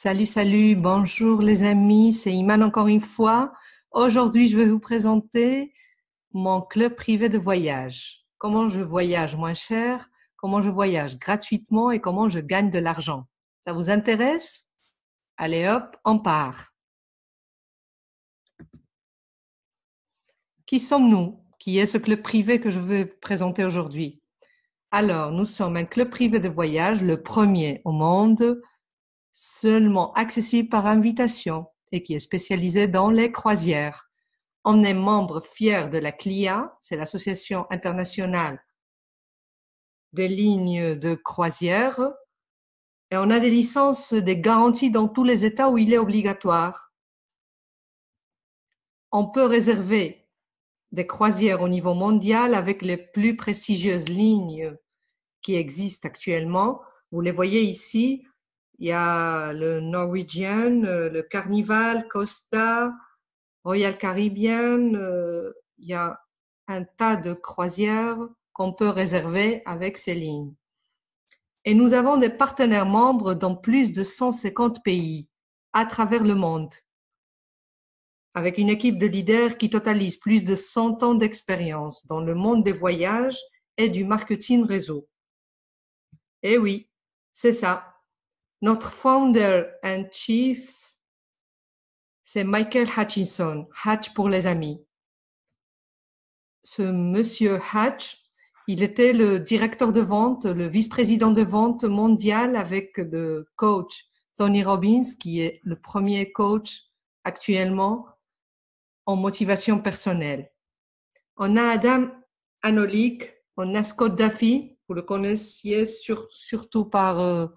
Salut, salut, bonjour les amis, c'est Iman encore une fois. Aujourd'hui, je vais vous présenter mon club privé de voyage. Comment je voyage moins cher, comment je voyage gratuitement et comment je gagne de l'argent. Ça vous intéresse? Allez hop, on part. Qui sommes-nous? Qui est ce club privé que je vais vous présenter aujourd'hui? Alors, nous sommes un club privé de voyage, le premier au monde, seulement accessible par invitation et qui est spécialisé dans les croisières. On est membre fier de la CLIA, c'est l'Association internationale des lignes de croisière, et on a des licences, des garanties dans tous les États où il est obligatoire. On peut réserver des croisières au niveau mondial avec les plus prestigieuses lignes qui existent actuellement. Vous les voyez ici, il y a le Norwegian, le Carnival, Costa, Royal Caribbean, il y a un tas de croisières qu'on peut réserver avec ces lignes. Et nous avons des partenaires membres dans plus de 150 pays à travers le monde, avec une équipe de leaders qui totalise plus de 100 ans d'expérience dans le monde des voyages et du marketing réseau. Et oui, c'est ça. Notre founder and chief, c'est Michael Hutchinson, Hatch pour les amis. Ce monsieur Hatch, il était le directeur de vente, le vice-président de vente mondial avec le coach Tony Robbins, qui est le premier coach actuellement en motivation personnelle. On a Adam Anolik, on a Scott Duffy, vous le connaissiez surtout par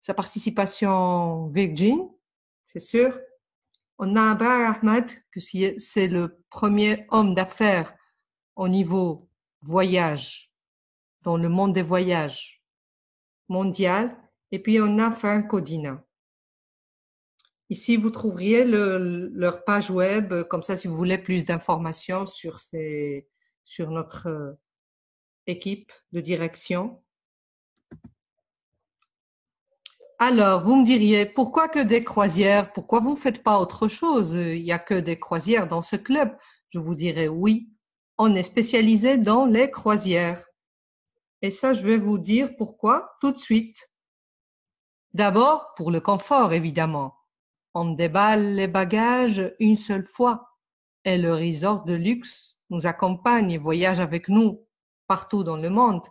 sa participation Virgin, c'est sûr. On a Abar Ahmad, que c'est le premier homme d'affaires au niveau voyage, dans le monde des voyages mondial. Et puis, on a Frank Codina. Ici, vous trouveriez leur page web, comme ça, si vous voulez plus d'informations sur notre équipe de direction. Alors, vous me diriez, pourquoi que des croisières? Pourquoi vous ne faites pas autre chose? Il n'y a que des croisières dans ce club. Je vous dirais oui, on est spécialisé dans les croisières. Et ça, je vais vous dire pourquoi tout de suite. D'abord, pour le confort, évidemment. On déballe les bagages une seule fois et le resort de luxe nous accompagne et voyage avec nous partout dans le monde.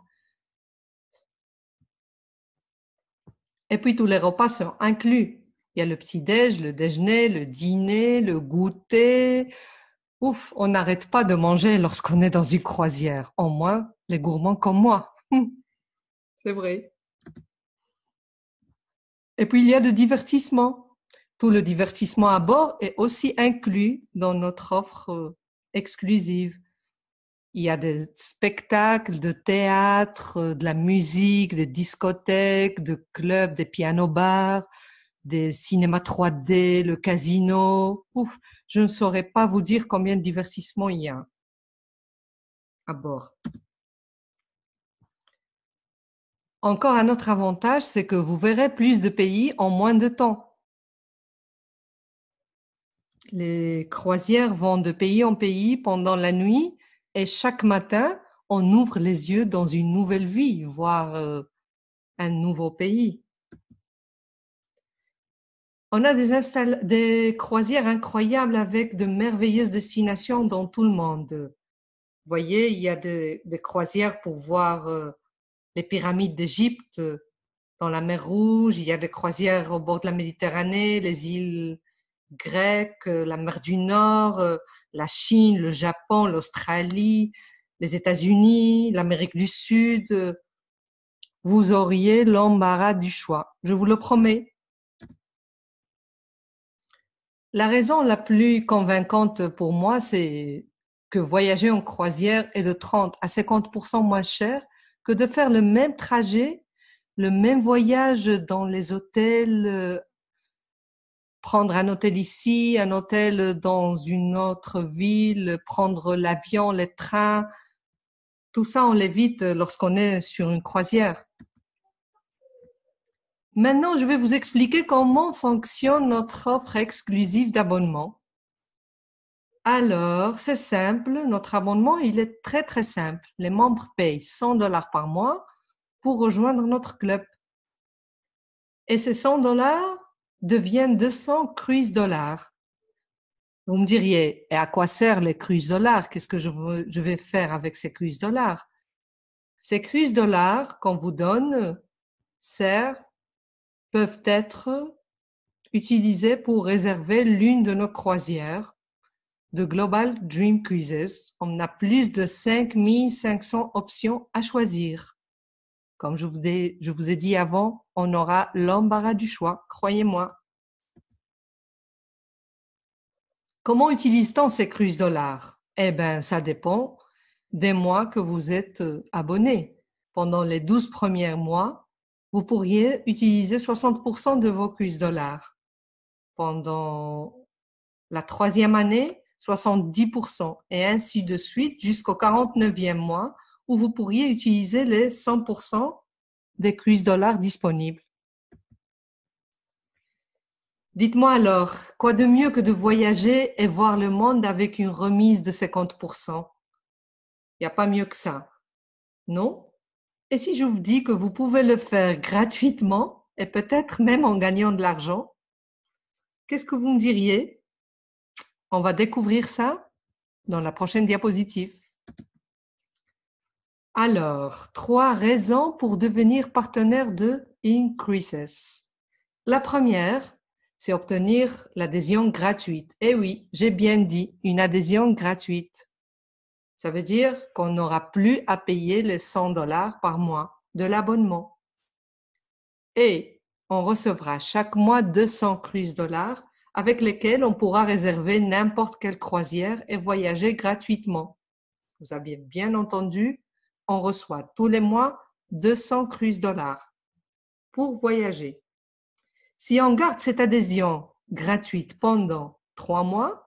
Et puis tous les repas sont inclus. Il y a le petit-déj, le déjeuner, le dîner, le goûter. Ouf, on n'arrête pas de manger lorsqu'on est dans une croisière. Au moins, les gourmands comme moi. C'est vrai. Et puis, il y a le divertissement. Tout le divertissement à bord est aussi inclus dans notre offre exclusive. Il y a des spectacles de théâtre, de la musique, des discothèques, de clubs, des pianos-bars, des cinémas 3D, le casino. Ouf, je ne saurais pas vous dire combien de divertissements il y a à bord. Encore un autre avantage, c'est que vous verrez plus de pays en moins de temps. Les croisières vont de pays en pays pendant la nuit et chaque matin, on ouvre les yeux dans une nouvelle vie, voire un nouveau pays. On a des croisières incroyables avec de merveilleuses destinations dans tout le monde. Vous voyez, il y a des croisières pour voir les pyramides d'Égypte dans la mer Rouge, il y a des croisières au bord de la Méditerranée, les îles grecques, la mer du Nord, la Chine, le Japon, l'Australie, les États-Unis, l'Amérique du Sud. Vous auriez l'embarras du choix, je vous le promets. La raison la plus convaincante pour moi, c'est que voyager en croisière est de 30 à 50% moins cher que de faire le même trajet, le même voyage dans les hôtels, prendre un hôtel ici, un hôtel dans une autre ville, prendre l'avion, les trains. Tout ça, on l'évite lorsqu'on est sur une croisière. Maintenant, je vais vous expliquer comment fonctionne notre offre exclusive d'abonnement. Alors, c'est simple, notre abonnement, il est très très simple. Les membres payent 100 $ par mois pour rejoindre notre club. Et ces 100 $ deviennent 200 cruise dollars. Vous me diriez, et à quoi servent les cruise dollars? Qu'est-ce que je vais faire avec ces cruise dollars? Ces cruise dollars qu'on vous donne peuvent être utilisés pour réserver l'une de nos croisières de Global Dream Cruises. On a plus de 5500 options à choisir. Comme je vous ai dit avant, on aura l'embarras du choix, croyez-moi. Comment utilise-t-on ces cruise dollars? Eh bien, ça dépend des mois que vous êtes abonné. Pendant les 12 premiers mois, vous pourriez utiliser 60% de vos cruise dollars. Pendant la 3e année, 70% et ainsi de suite jusqu'au 49e mois où vous pourriez utiliser les 100% des cruise dollars disponibles. Dites-moi alors, quoi de mieux que de voyager et voir le monde avec une remise de 50%? Il n'y a pas mieux que ça, non? Et si je vous dis que vous pouvez le faire gratuitement et peut-être même en gagnant de l'argent, qu'est-ce que vous me diriez? On va découvrir ça dans la prochaine diapositive. Alors, 3 raisons pour devenir partenaire de Increases. La première, c'est obtenir l'adhésion gratuite. Eh oui, j'ai bien dit, une adhésion gratuite. Ça veut dire qu'on n'aura plus à payer les 100 $ par mois de l'abonnement. Et on recevra chaque mois 200 cruise dollars avec lesquels on pourra réserver n'importe quelle croisière et voyager gratuitement. Vous avez bien entendu, on reçoit tous les mois 200 cruise dollars pour voyager. Si on garde cette adhésion gratuite pendant 3 mois,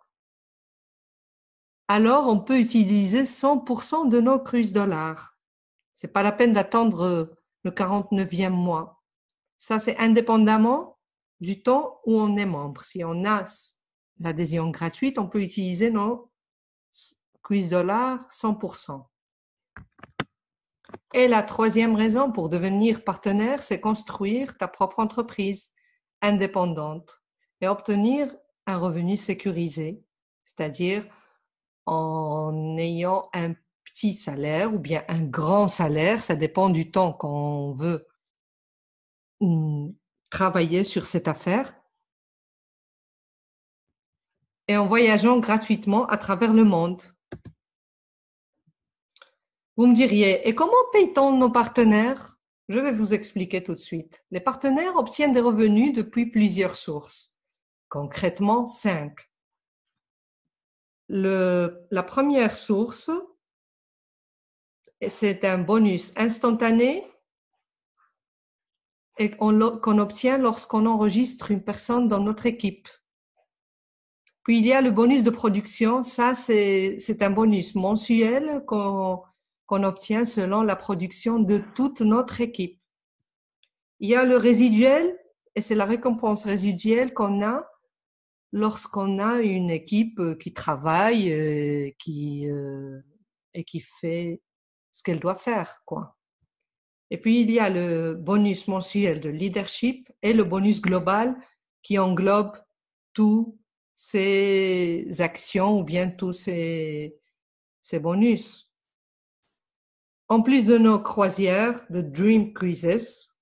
alors on peut utiliser 100% de nos cruise dollars. Ce n'est pas la peine d'attendre le 49e mois. Ça, c'est indépendamment du temps où on est membre. Si on a l'adhésion gratuite, on peut utiliser nos cruise dollars 100%. Et la 3e raison pour devenir partenaire, c'est construire ta propre entreprise indépendante et obtenir un revenu sécurisé, c'est-à-dire en ayant un petit salaire ou bien un grand salaire, ça dépend du temps qu'on veut travailler sur cette affaire, et en voyageant gratuitement à travers le monde. Vous me diriez, et comment paye-t-on nos partenaires? Je vais vous expliquer tout de suite. Les partenaires obtiennent des revenus depuis plusieurs sources, concrètement 5. La première source, c'est un bonus instantané et qu'on obtient lorsqu'on enregistre une personne dans notre équipe. Puis il y a le bonus de production, ça c'est un bonus mensuel qu'on obtient selon la production de toute notre équipe. Il y a le résiduel, et c'est la récompense résiduelle qu'on a lorsqu'on a une équipe qui travaille et qui fait ce qu'elle doit faire, quoi. Et puis, il y a le bonus mensuel de leadership et le bonus global qui englobe tous ces actions ou bien tous ces bonus. En plus de nos croisières de Dream Cruises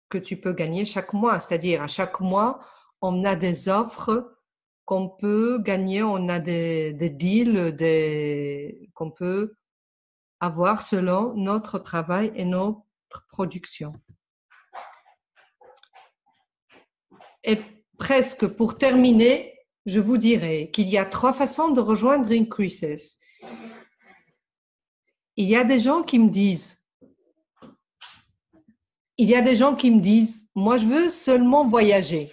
que tu peux gagner chaque mois, c'est-à-dire à chaque mois, on a des offres qu'on peut gagner, on a des deals qu'on peut avoir selon notre travail et notre production. Et presque pour terminer, je vous dirai qu'il y a 3 façons de rejoindre Increases. Il y a des gens qui me disent, moi je veux seulement voyager.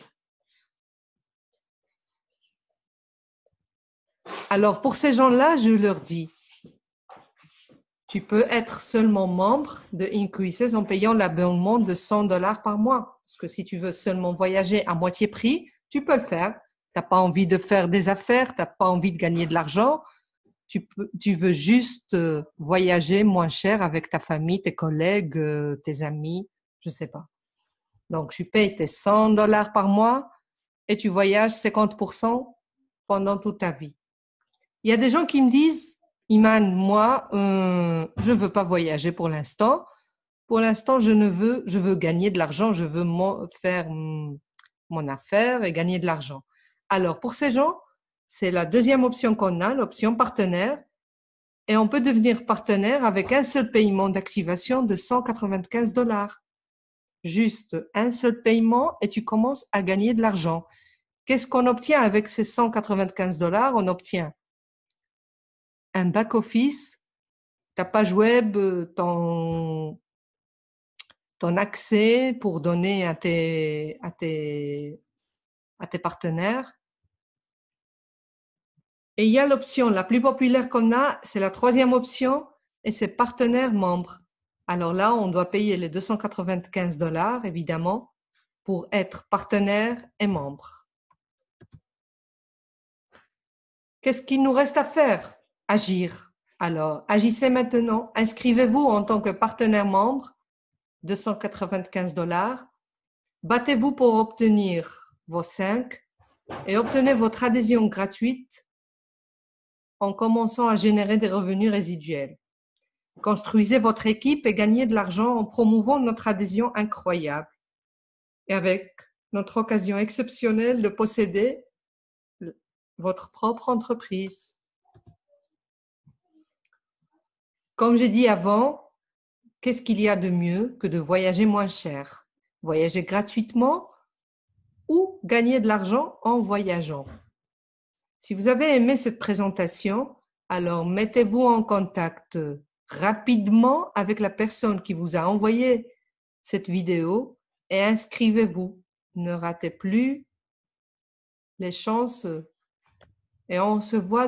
Alors pour ces gens-là, je leur dis, tu peux être seulement membre de Increases en payant l'abonnement de 100 $ par mois. Parce que si tu veux seulement voyager à moitié prix, tu peux le faire. Tu n'as pas envie de faire des affaires, tu n'as pas envie de gagner de l'argent. Tu veux juste voyager moins cher avec ta famille, tes collègues, tes amis, je ne sais pas. Donc, tu payes tes $100 par mois et tu voyages 50% pendant toute ta vie. Il y a des gens qui me disent, Iman, moi, je ne veux pas voyager pour l'instant. Pour l'instant, je veux gagner de l'argent, je veux faire mon affaire et gagner de l'argent. Alors, pour ces gens, c'est la deuxième option qu'on a, l'option partenaire. Et on peut devenir partenaire avec un seul paiement d'activation de $195. Juste un seul paiement et tu commences à gagner de l'argent. Qu'est-ce qu'on obtient avec ces $195? On obtient un back-office, ta page web, ton accès pour donner à tes partenaires. Et il y a l'option la plus populaire qu'on a, c'est la troisième option, et c'est partenaire membre. Alors là, on doit payer les $295, évidemment, pour être partenaire et membre. Qu'est-ce qu'il nous reste à faire? Agir. Alors, agissez maintenant. Inscrivez-vous en tant que partenaire membre, $295. Battez-vous pour obtenir vos 5 et obtenez votre adhésion gratuite en commençant à générer des revenus résiduels. Construisez votre équipe et gagnez de l'argent en promouvant notre adhésion incroyable et avec notre occasion exceptionnelle de posséder votre propre entreprise. Comme j'ai dit avant, qu'est-ce qu'il y a de mieux que de voyager moins cher? Voyager gratuitement ou gagner de l'argent en voyageant. Si vous avez aimé cette présentation, alors mettez-vous en contact rapidement avec la personne qui vous a envoyé cette vidéo et inscrivez-vous. Ne ratez plus les chances. Et on se voit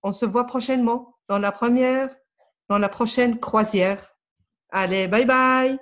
on se voit prochainement dans la prochaine croisière. Allez, bye bye!